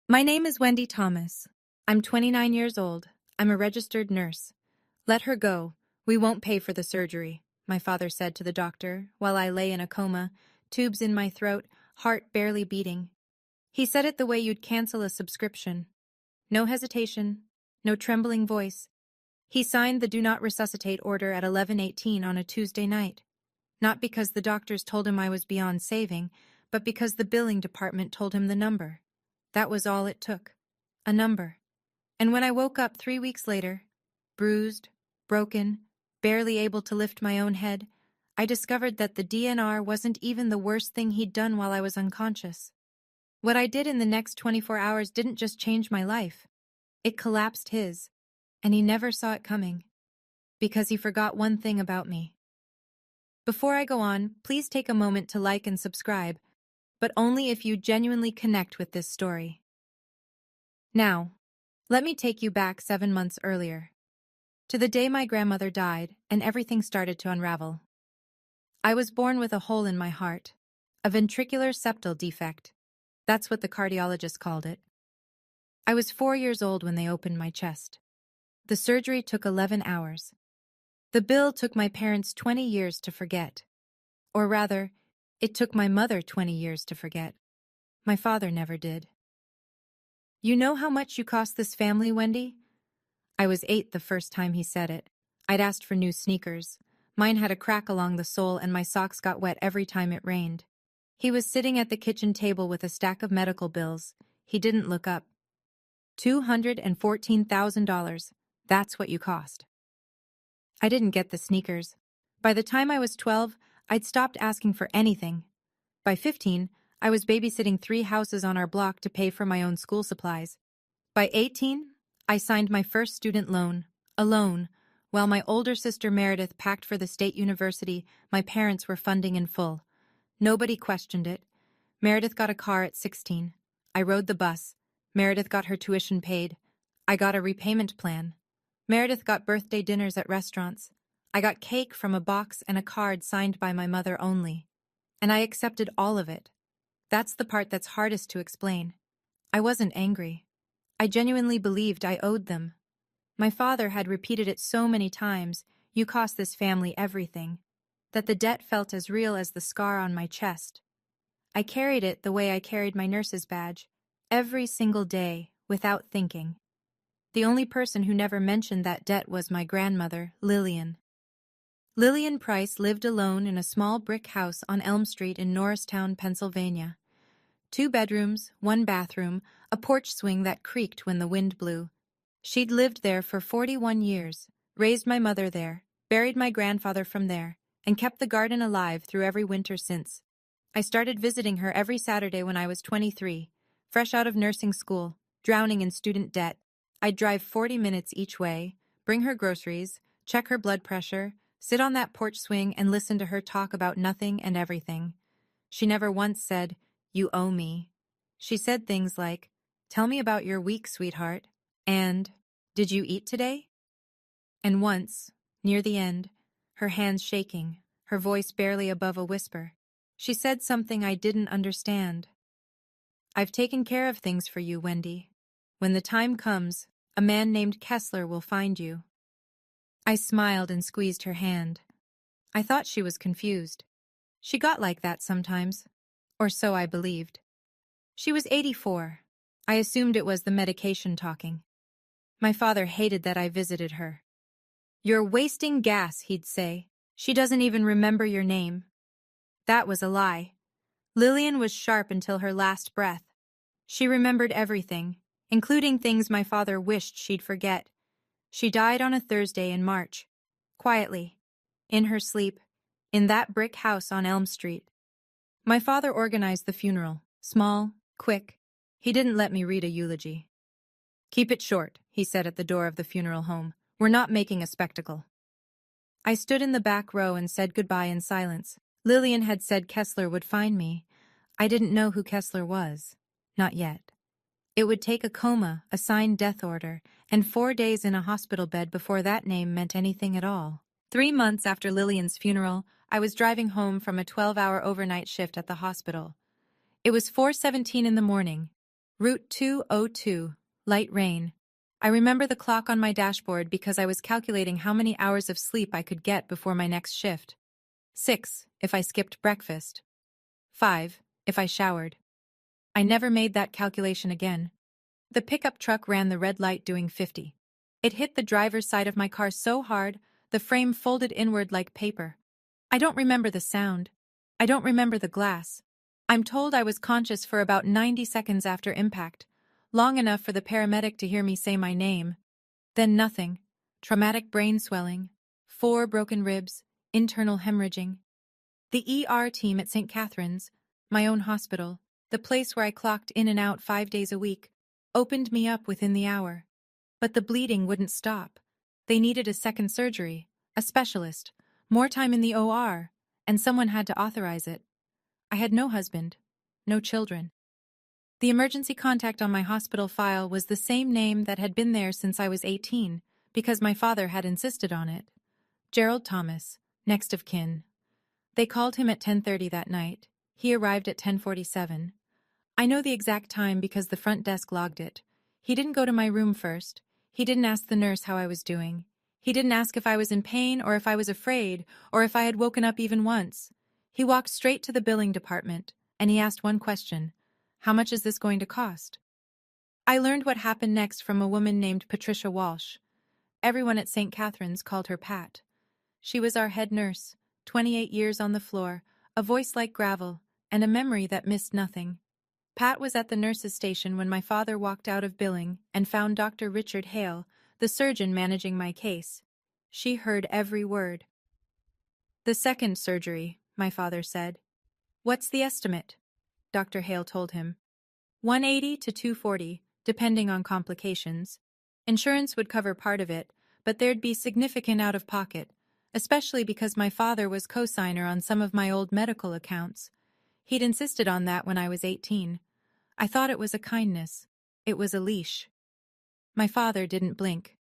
My name is Wendy Thomas. I'm 29 years old. I'm a registered nurse. Let her go. We won't pay for the surgery, my father said to the doctor while I lay in a coma, tubes in my throat, heart barely beating. He said it the way you'd cancel a subscription. No hesitation, no trembling voice. He signed the do not resuscitate order at 11:18 on a Tuesday night. Not because the doctors told him I was beyond saving, but because the billing department told him the number. That was all it took. A number. And when I woke up 3 weeks later, bruised, broken, barely able to lift my own head, I discovered that the DNR wasn't even the worst thing he'd done while I was unconscious. What I did in the next 24 hours didn't just change my life. It collapsed his, and he never saw it coming. Because he forgot one thing about me. Before I go on, please take a moment to like and subscribe, but only if you genuinely connect with this story. Now, let me take you back 7 months earlier, to the day my grandmother died and everything started to unravel. I was born with a hole in my heart, a ventricular septal defect. That's what the cardiologist called it. I was 4 years old when they opened my chest. The surgery took 11 hours. The bill took my parents 20 years to forget. Or rather, it took my mother 20 years to forget. My father never did. You know how much you cost this family, Wendy? I was 8 the first time he said it. I'd asked for new sneakers. Mine had a crack along the sole and my socks got wet every time it rained. He was sitting at the kitchen table with a stack of medical bills. He didn't look up. $214,000. That's what you cost. I didn't get the sneakers. By the time I was 12, I'd stopped asking for anything. By 15, I was babysitting 3 houses on our block to pay for my own school supplies. By 18, I signed my first student loan, alone, while my older sister Meredith packed for the state university my parents were funding in full. Nobody questioned it. Meredith got a car at 16. I rode the bus. Meredith got her tuition paid. I got a repayment plan. Meredith got birthday dinners at restaurants. I got cake from a box and a card signed by my mother only. And I accepted all of it. That's the part that's hardest to explain. I wasn't angry. I genuinely believed I owed them. My father had repeated it so many times, you cost this family everything, that the debt felt as real as the scar on my chest. I carried it the way I carried my nurse's badge, every single day, without thinking. The only person who never mentioned that debt was my grandmother, Lillian. Lillian Price lived alone in a small brick house on Elm Street in Norristown, Pennsylvania. 2 bedrooms, 1 bathroom, a porch swing that creaked when the wind blew. She'd lived there for 41 years, raised my mother there, buried my grandfather from there, and kept the garden alive through every winter since. I started visiting her every Saturday when I was 23, fresh out of nursing school, drowning in student debt. I'd drive 40 minutes each way, bring her groceries, check her blood pressure, sit on that porch swing and listen to her talk about nothing and everything. She never once said, "You owe me." She said things like, "Tell me about your week, sweetheart," and, "Did you eat today?" And once, near the end, her hands shaking, her voice barely above a whisper, she said something I didn't understand. "I've taken care of things for you, Wendy. When the time comes, a man named Kessler will find you." I smiled and squeezed her hand. I thought she was confused. She got like that sometimes, or so I believed. She was 84. I assumed it was the medication talking. My father hated that I visited her. "You're wasting gas," he'd say. "She doesn't even remember your name." That was a lie. Lillian was sharp until her last breath. She remembered everything, including things my father wished she'd forget. She died on a Thursday in March, quietly, in her sleep, in that brick house on Elm Street. My father organized the funeral, small, quick. He didn't let me read a eulogy. "Keep it short," he said at the door of the funeral home. "We're not making a spectacle." I stood in the back row and said goodbye in silence. Lillian had said Kessler would find me. I didn't know who Kessler was. Not yet. It would take a coma, a signed death order, and 4 days in a hospital bed before that name meant anything at all. 3 months after Lillian's funeral, I was driving home from a 12-hour overnight shift at the hospital. It was 4:17 in the morning. Route 202, light rain. I remember the clock on my dashboard because I was calculating how many hours of sleep I could get before my next shift. 6, if I skipped breakfast. 5, if I showered. I never made that calculation again. The pickup truck ran the red light doing 50. It hit the driver's side of my car so hard, the frame folded inward like paper. I don't remember the sound. I don't remember the glass. I'm told I was conscious for about 90 seconds after impact, long enough for the paramedic to hear me say my name. Then nothing. Traumatic brain swelling, 4 broken ribs, internal hemorrhaging. The ER team at St. Catherine's, my own hospital, the place where I clocked in and out 5 days a week, opened me up within the hour. But the bleeding wouldn't stop. They needed a second surgery, a specialist, more time in the OR, and someone had to authorize it. I had no husband, no children. The emergency contact on my hospital file was the same name that had been there since I was 18, because my father had insisted on it. Gerald Thomas, next of kin. They called him at 10:30 that night. He arrived at 10:47. I know the exact time because the front desk logged it. He didn't go to my room first. He didn't ask the nurse how I was doing. He didn't ask if I was in pain or if I was afraid or if I had woken up even once. He walked straight to the billing department, and he asked one question: how much is this going to cost? I learned what happened next from a woman named Patricia Walsh. Everyone at St. Catherine's called her Pat. She was our head nurse, 28 years on the floor, a voice like gravel, and a memory that missed nothing. Pat was at the nurse's station when my father walked out of billing and found Dr. Richard Hale, the surgeon managing my case. She heard every word. "The second surgery," my father said. "What's the estimate?" Dr. Hale told him. 180 to 240, depending on complications. Insurance would cover part of it, but there'd be significant out-of-pocket, especially because my father was co-signer on some of my old medical accounts. He'd insisted on that when I was 18. I thought it was a kindness. It was a leash. My father didn't blink.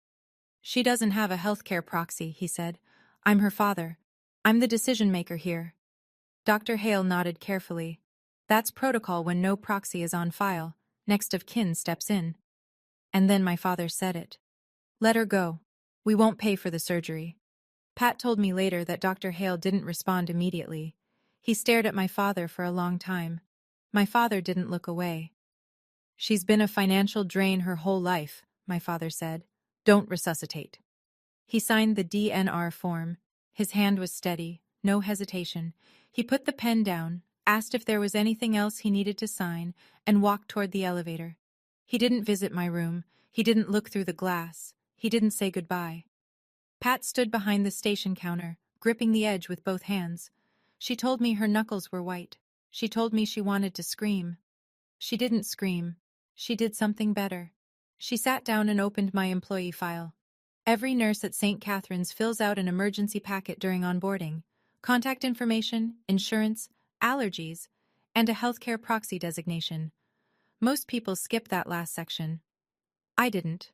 "She doesn't have a healthcare proxy," he said. "I'm her father. I'm the decision-maker here." Dr. Hale nodded carefully. "That's protocol when no proxy is on file. Next of kin steps in." And then my father said it. "Let her go. We won't pay for the surgery." Pat told me later that Dr. Hale didn't respond immediately. He stared at my father for a long time. My father didn't look away. "She's been a financial drain her whole life," my father said. "Don't resuscitate." He signed the DNR form. His hand was steady, no hesitation. He put the pen down, asked if there was anything else he needed to sign, and walked toward the elevator. He didn't visit my room. He didn't look through the glass. He didn't say goodbye. Pat stood behind the station counter, gripping the edge with both hands. She told me her knuckles were white. She told me she wanted to scream. She didn't scream. She did something better. She sat down and opened my employee file. Every nurse at St. Catherine's fills out an emergency packet during onboarding: contact information, insurance, allergies, and a healthcare proxy designation. Most people skip that last section. I didn't.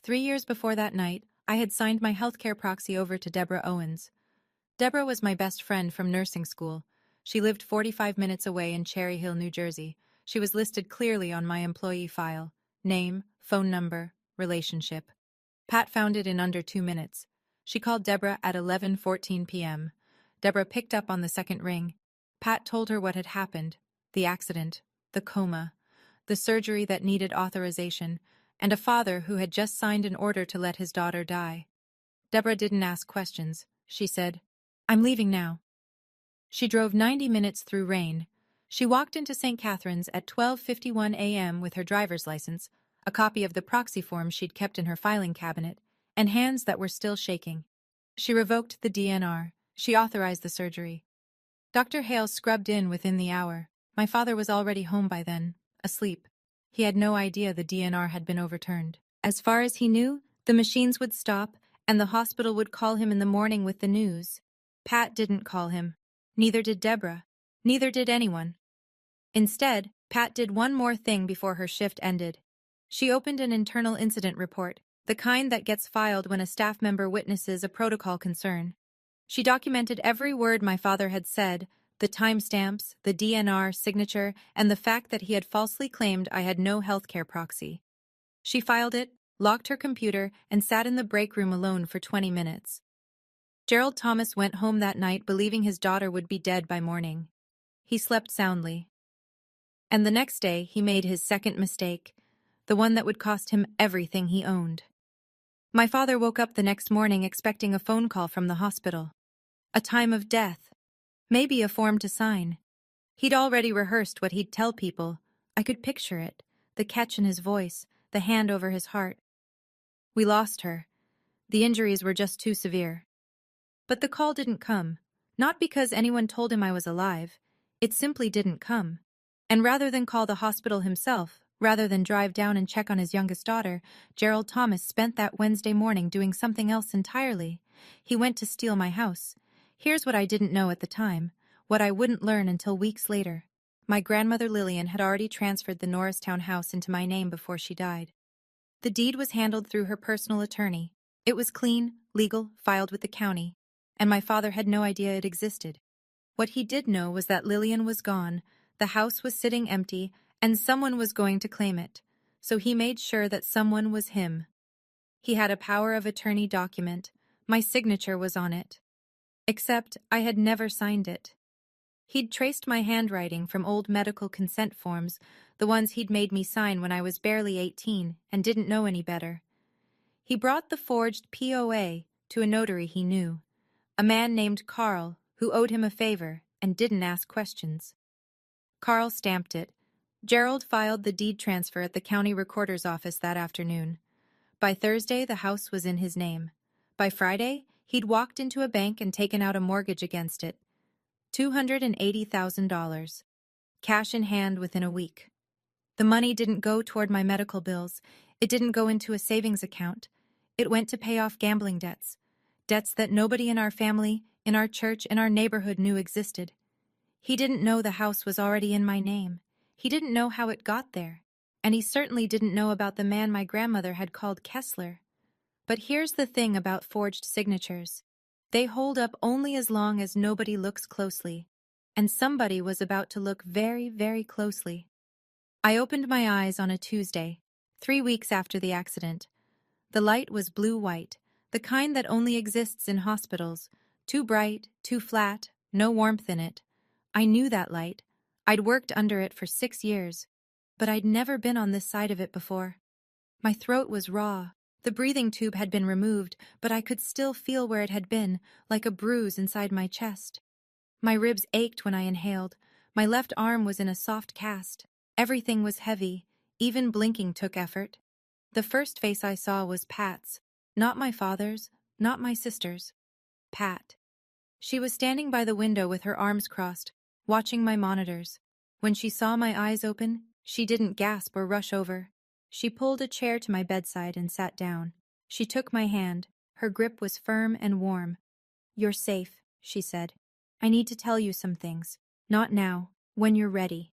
3 years before that night, I had signed my healthcare proxy over to Deborah Owens. Deborah was my best friend from nursing school. She lived 45 minutes away in Cherry Hill, New Jersey. She was listed clearly on my employee file: name, phone number, relationship. Pat found it in under 2 minutes. She called Deborah at 11:14 p.m. Deborah picked up on the second ring. Pat told her what had happened: the accident, the coma, the surgery that needed authorization, and a father who had just signed an order to let his daughter die. Deborah didn't ask questions. She said, "I'm leaving now." She drove 90 minutes through rain. She walked into St. Catherine's at 12:51 a.m. with her driver's license, a copy of the proxy form she'd kept in her filing cabinet, and hands that were still shaking. She revoked the DNR. She authorized the surgery. Dr. Hale scrubbed in within the hour. My father was already home by then, asleep. He had no idea the DNR had been overturned. As far as he knew, the machines would stop, and the hospital would call him in the morning with the news. Pat didn't call him. Neither did Deborah. Neither did anyone. Instead, Pat did one more thing before her shift ended. She opened an internal incident report, the kind that gets filed when a staff member witnesses a protocol concern. She documented every word my father had said, The timestamps, the DNR signature, and the fact that he had falsely claimed I had no healthcare proxy. She filed it, locked her computer, and sat in the break room alone for 20 minutes. Gerald Thomas went home that night believing his daughter would be dead by morning. He slept soundly. And the next day, he made his second mistake, the one that would cost him everything he owned. My father woke up the next morning expecting a phone call from the hospital. A time of death. Maybe a form to sign. He'd already rehearsed what he'd tell people. I could picture it, the catch in his voice, the hand over his heart. We lost her. The injuries were just too severe. But the call didn't come, not because anyone told him I was alive. It simply didn't come. And rather than call the hospital himself, rather than drive down and check on his youngest daughter, Gerald Thomas spent that Wednesday morning doing something else entirely. He went to steal my house. Here's what I didn't know at the time, what I wouldn't learn until weeks later. My grandmother Lillian had already transferred the Norristown house into my name before she died. The deed was handled through her personal attorney. It was clean, legal, filed with the county, and my father had no idea it existed. What he did know was that Lillian was gone, the house was sitting empty, and someone was going to claim it, so he made sure that someone was him. He had a power of attorney document. My signature was on it. Except I had never signed it. He'd traced my handwriting from old medical consent forms, the ones he'd made me sign when I was barely 18 and didn't know any better. He brought the forged POA to a notary he knew, a man named Carl who owed him a favor and didn't ask questions. Carl stamped it. Gerald filed the deed transfer at the county recorder's office that afternoon. By Thursday, the house was in his name. By Friday, he'd walked into a bank and taken out a mortgage against it. $280,000. Cash in hand within a week. The money didn't go toward my medical bills. It didn't go into a savings account. It went to pay off gambling debts. Debts that nobody in our family, in our church, in our neighborhood knew existed. He didn't know the house was already in my name. He didn't know how it got there. And he certainly didn't know about the man my grandmother had called Kessler. But here's the thing about forged signatures. They hold up only as long as nobody looks closely. And somebody was about to look very, very closely. I opened my eyes on a Tuesday, 3 weeks after the accident. The light was blue-white, the kind that only exists in hospitals. Too bright, too flat, no warmth in it. I knew that light. I'd worked under it for 6 years. But I'd never been on this side of it before. My throat was raw. The breathing tube had been removed, but I could still feel where it had been, like a bruise inside my chest. My ribs ached when I inhaled. My left arm was in a soft cast. Everything was heavy. Even blinking took effort. The first face I saw was Pat's. Not my father's, not my sister's. Pat. She was standing by the window with her arms crossed, watching my monitors. When she saw my eyes open, she didn't gasp or rush over. She pulled a chair to my bedside and sat down. She took my hand. Her grip was firm and warm. "You're safe," she said. "I need to tell you some things. Not now, when you're ready."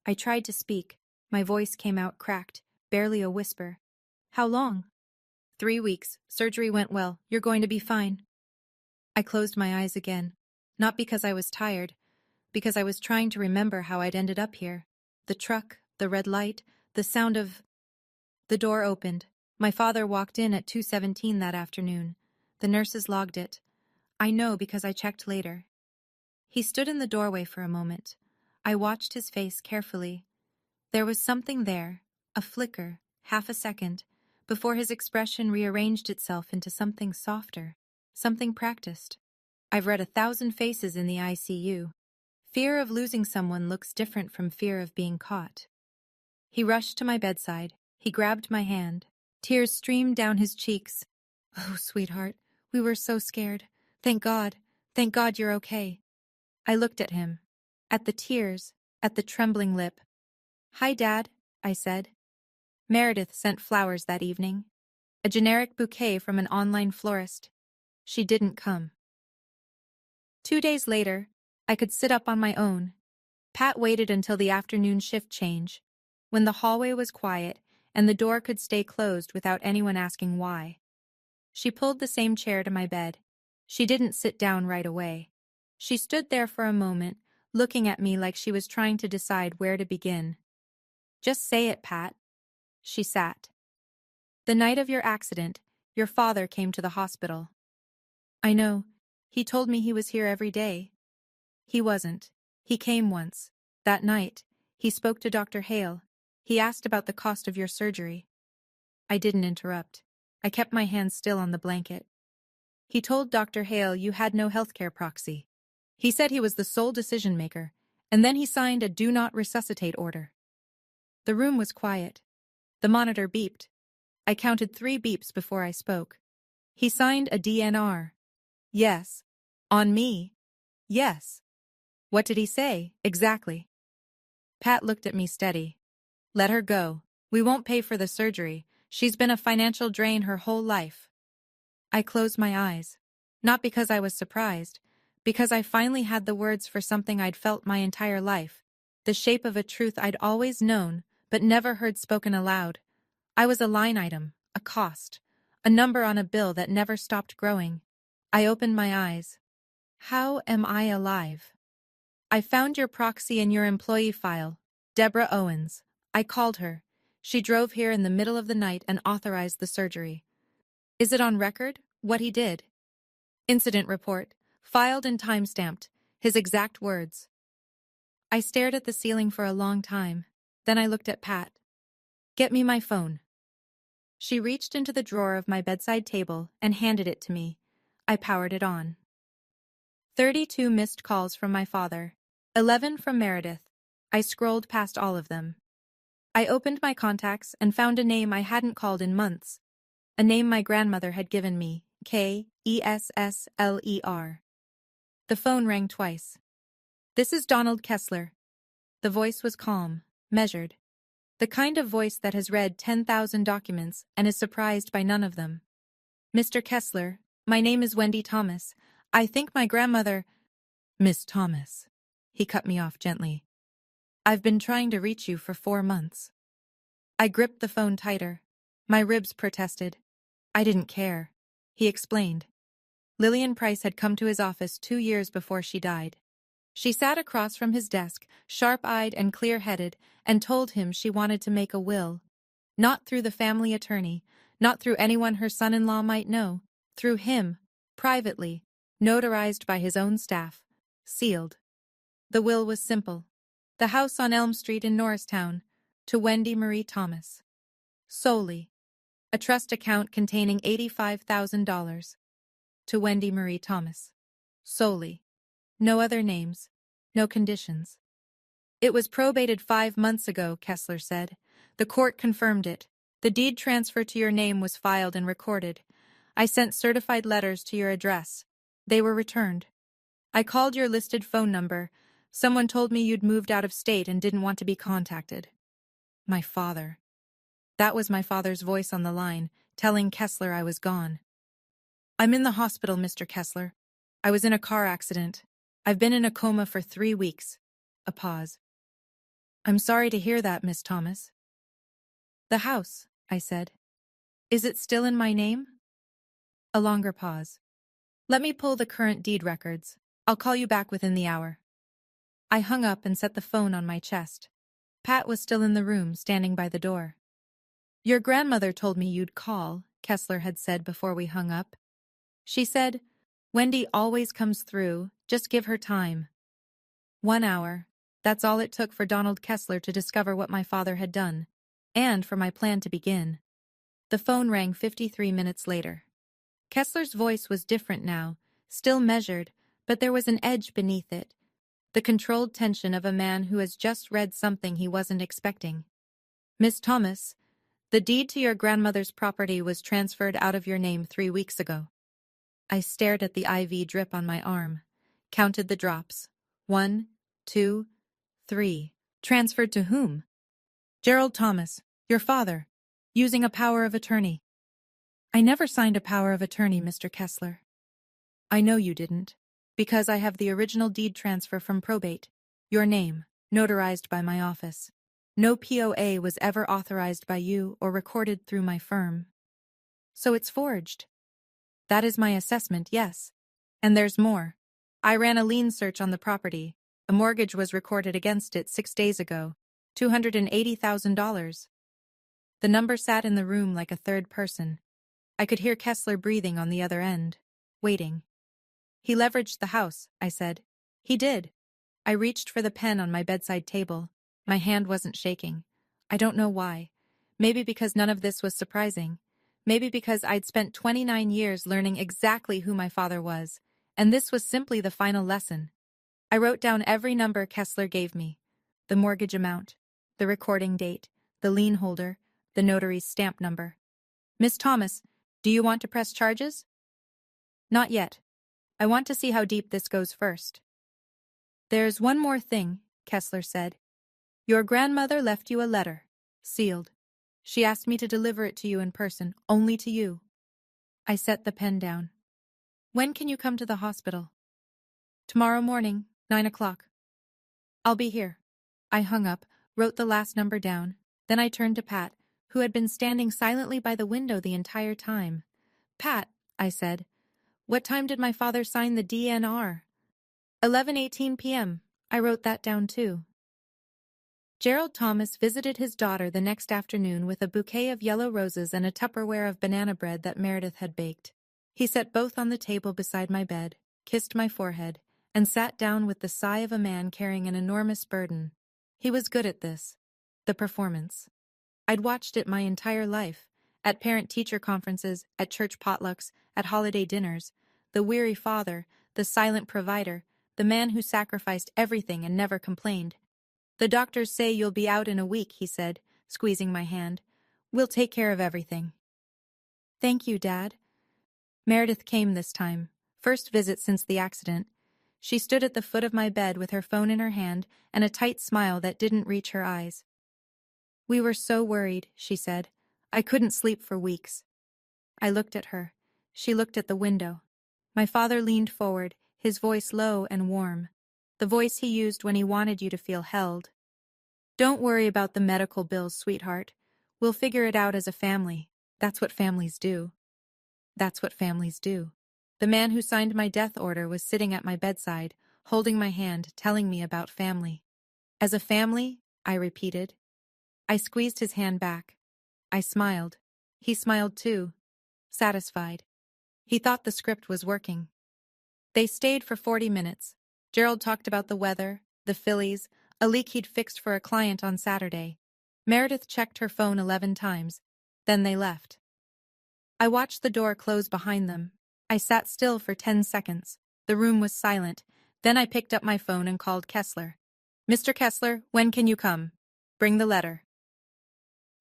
I tried to speak. My voice came out cracked, barely a whisper. "How long?" 3 weeks. Surgery went well. You're going to be fine." I closed my eyes again. Not because I was tired, because I was trying to remember how I'd ended up here. The truck, the red light, the sound of... The door opened. My father walked in at 2:17 that afternoon. The nurses logged it. I know because I checked later. He stood in the doorway for a moment. I watched his face carefully. There was something there, a flicker, half a second, before his expression rearranged itself into something softer, something practiced. I've read 1,000 faces in the ICU. Fear of losing someone looks different from fear of being caught. He rushed to my bedside. He grabbed my hand. Tears streamed down his cheeks. "Oh, sweetheart, we were so scared. Thank God you're okay." I looked at him, at the tears, at the trembling lip. "Hi, Dad," I said. Meredith sent flowers that evening. A generic bouquet from an online florist. She didn't come. 2 days later, I could sit up on my own. Pat waited until the afternoon shift change, when the hallway was quiet and the door could stay closed without anyone asking why. She pulled the same chair to my bed. She didn't sit down right away. She stood there for a moment, looking at me like she was trying to decide where to begin. Just say it, Pat. She sat. The night of your accident, your father came to the hospital. I know. He told me he was here every day. He wasn't. He came once. That night, he spoke to Dr. Hale. He asked about the cost of your surgery. I didn't interrupt. I kept my hands still on the blanket. He told Dr. Hale you had no healthcare proxy. He said he was the sole decision maker, and then he signed a do not resuscitate order. The room was quiet. The monitor beeped. I counted 3 beeps before I spoke. He signed a DNR. Yes. On me. Yes. What did he say, exactly? Pat looked at me steady. Let her go. We won't pay for the surgery. She's been a financial drain her whole life. I closed my eyes. Not because I was surprised, because I finally had the words for something I'd felt my entire life, the shape of a truth I'd always known, but never heard spoken aloud. I was a line item, a cost, a number on a bill that never stopped growing. I opened my eyes. How am I alive? I found your proxy in your employee file, Deborah Owens. I called her. She drove here in the middle of the night and authorized the surgery. Is it on record, what he did? Incident report, filed and time-stamped, his exact words. I stared at the ceiling for a long time. Then I looked at Pat. Get me my phone. She reached into the drawer of my bedside table and handed it to me. I powered it on. 32 missed calls from my father. 11 from Meredith. I scrolled past all of them. I opened my contacts and found a name I hadn't called in months. A name my grandmother had given me, Kessler. The phone rang twice. This is Donald Kessler. The voice was calm, measured. The kind of voice that has read 10,000 documents and is surprised by none of them. Mr. Kessler, my name is Wendy Thomas. I think my grandmother... Miss Thomas. He cut me off gently. I've been trying to reach you for 4 months. I gripped the phone tighter. My ribs protested. I didn't care. He explained. Lillian Price had come to his office 2 years before she died. She sat across from his desk, sharp-eyed and clear-headed, and told him she wanted to make a will. Not through the family attorney, not through anyone her son-in-law might know, through him, privately, notarized by his own staff, sealed. The will was simple. The house on Elm Street in Norristown, to Wendy Marie Thomas. Solely. A trust account containing $85,000. To Wendy Marie Thomas. Solely. No other names. No conditions. It was probated 5 months ago, Kessler said. The court confirmed it. The deed transfer to your name was filed and recorded. I sent certified letters to your address. They were returned. I called your listed phone number. Someone told me you'd moved out of state and didn't want to be contacted. My father. That was my father's voice on the line, telling Kessler I was gone. I'm in the hospital, Mr. Kessler. I was in a car accident. I've been in a coma for 3 weeks. A pause. I'm sorry to hear that, Miss Thomas. The house, I said. Is it still in my name? A longer pause. Let me pull the current deed records. I'll call you back within the hour. I hung up and set the phone on my chest. Pat was still in the room, standing by the door. Your grandmother told me you'd call, Kessler had said before we hung up. She said, Wendy always comes through, just give her time. 1 hour. That's all it took for Donald Kessler to discover what my father had done, and for my plan to begin. The phone rang 53 minutes later. Kessler's voice was different now, still measured, but there was an edge beneath it, the controlled tension of a man who has just read something he wasn't expecting. Miss Thomas, the deed to your grandmother's property was transferred out of your name 3 weeks ago. I stared at the IV drip on my arm, counted the drops. 1, 2, 3. Transferred to whom? Gerald Thomas, your father, using a power of attorney. I never signed a power of attorney, Mr. Kessler. I know you didn't, because I have the original deed transfer from probate, your name, notarized by my office. No POA was ever authorized by you or recorded through my firm. So it's forged. That is my assessment, yes. And there's more. I ran a lien search on the property. A mortgage was recorded against it 6 days ago. $280,000. The number sat in the room like a third person. I could hear Kessler breathing on the other end, waiting. He leveraged the house, I said. He did. I reached for the pen on my bedside table. My hand wasn't shaking. I don't know why. Maybe because none of this was surprising. Maybe because I'd spent 29 years learning exactly who my father was, and this was simply the final lesson. I wrote down every number Kessler gave me. The mortgage amount, the recording date, the lien holder, the notary's stamp number. Miss Thomas, do you want to press charges? Not yet. I want to see how deep this goes first. There's one more thing, Kessler said. Your grandmother left you a letter, sealed. She asked me to deliver it to you in person, only to you. I set the pen down. When can you come to the hospital? Tomorrow morning, 9 o'clock. I'll be here. I hung up, wrote the last number down. Then I turned to Pat, who had been standing silently by the window the entire time. Pat, I said, what time did my father sign the DNR? 11:18 p.m. I wrote that down too. Gerald Thomas visited his daughter the next afternoon with a bouquet of yellow roses and a Tupperware of banana bread that Meredith had baked. He set both on the table beside my bed, kissed my forehead, and sat down with the sigh of a man carrying an enormous burden. He was good at this. The performance. I'd watched it my entire life, at parent-teacher conferences, at church potlucks, at holiday dinners. The weary father, the silent provider, the man who sacrificed everything and never complained. The doctors say you'll be out in a week, he said, squeezing my hand. We'll take care of everything. Thank you, Dad. Meredith came this time, first visit since the accident. She stood at the foot of my bed with her phone in her hand and a tight smile that didn't reach her eyes. We were so worried, she said. I couldn't sleep for weeks. I looked at her. She looked at the window. My father leaned forward, his voice low and warm. The voice he used when he wanted you to feel held. Don't worry about the medical bills, sweetheart. We'll figure it out as a family. That's what families do. That's what families do. The man who signed my death order was sitting at my bedside, holding my hand, telling me about family. As a family, I repeated. I squeezed his hand back. I smiled. He smiled too, satisfied. He thought the script was working. They stayed for 40 minutes. Gerald talked about the weather, the Phillies, a leak he'd fixed for a client on Saturday. Meredith checked her phone 11 times. Then they left. I watched the door close behind them. I sat still for 10 seconds. The room was silent. Then I picked up my phone and called Kessler. Mr. Kessler, when can you come? Bring the letter.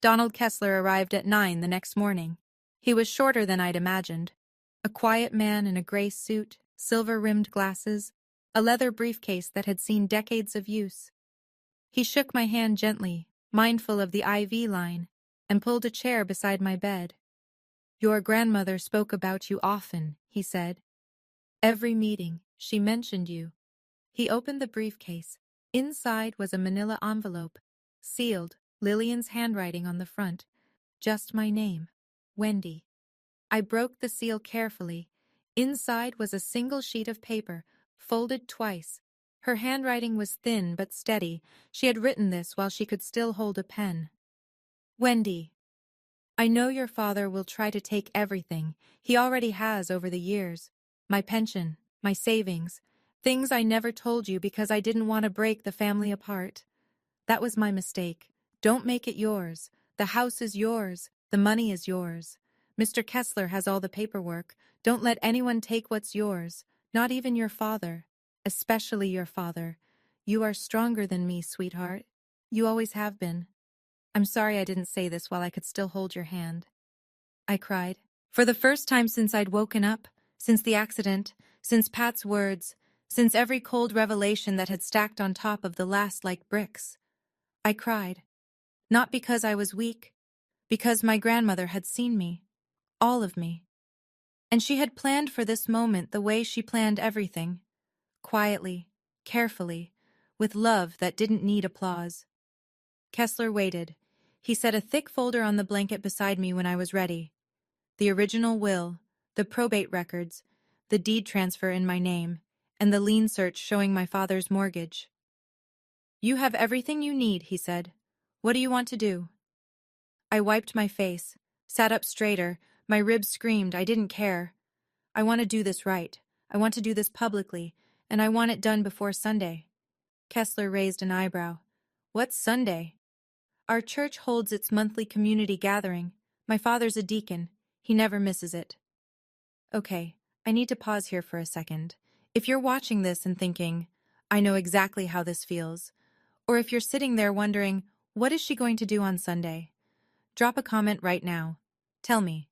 Donald Kessler arrived at 9 the next morning. He was shorter than I'd imagined. A quiet man in a gray suit, silver-rimmed glasses, a leather briefcase that had seen decades of use. He shook my hand gently, mindful of the IV line, and pulled a chair beside my bed. Your grandmother spoke about you often, he said. Every meeting, she mentioned you. He opened the briefcase. Inside was a manila envelope, sealed, Lillian's handwriting on the front. Just my name, Wendy. I broke the seal carefully. Inside was a single sheet of paper, folded twice. Her handwriting was thin but steady. She had written this while she could still hold a pen. Wendy, I know your father will try to take everything. He already has over the years. My pension, my savings, things I never told you because I didn't want to break the family apart. That was my mistake. Don't make it yours. The house is yours. The money is yours. Mr. Kessler has all the paperwork. Don't let anyone take what's yours, not even your father, especially your father. You are stronger than me, sweetheart. You always have been. I'm sorry I didn't say this while I could still hold your hand. I cried. For the first time since I'd woken up, since the accident, since Pat's words, since every cold revelation that had stacked on top of the last like bricks. I cried. Not because I was weak, because my grandmother had seen me. All of me. And she had planned for this moment the way she planned everything. Quietly, carefully, with love that didn't need applause. Kessler waited. He set a thick folder on the blanket beside me when I was ready. The original will, the probate records, the deed transfer in my name, and the lien search showing my father's mortgage. "You have everything you need," he said. "What do you want to do?" I wiped my face, sat up straighter, my ribs screamed, I didn't care. "I want to do this right. I want to do this publicly, and I want it done before Sunday." Kessler raised an eyebrow. "What's Sunday?" "Our church holds its monthly community gathering. My father's a deacon. He never misses it." Okay, I need to pause here for a second. If you're watching this and thinking, "I know exactly how this feels," or if you're sitting there wondering, "What is she going to do on Sunday?" drop a comment right now. Tell me,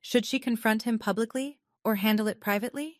should she confront him publicly or handle it privately?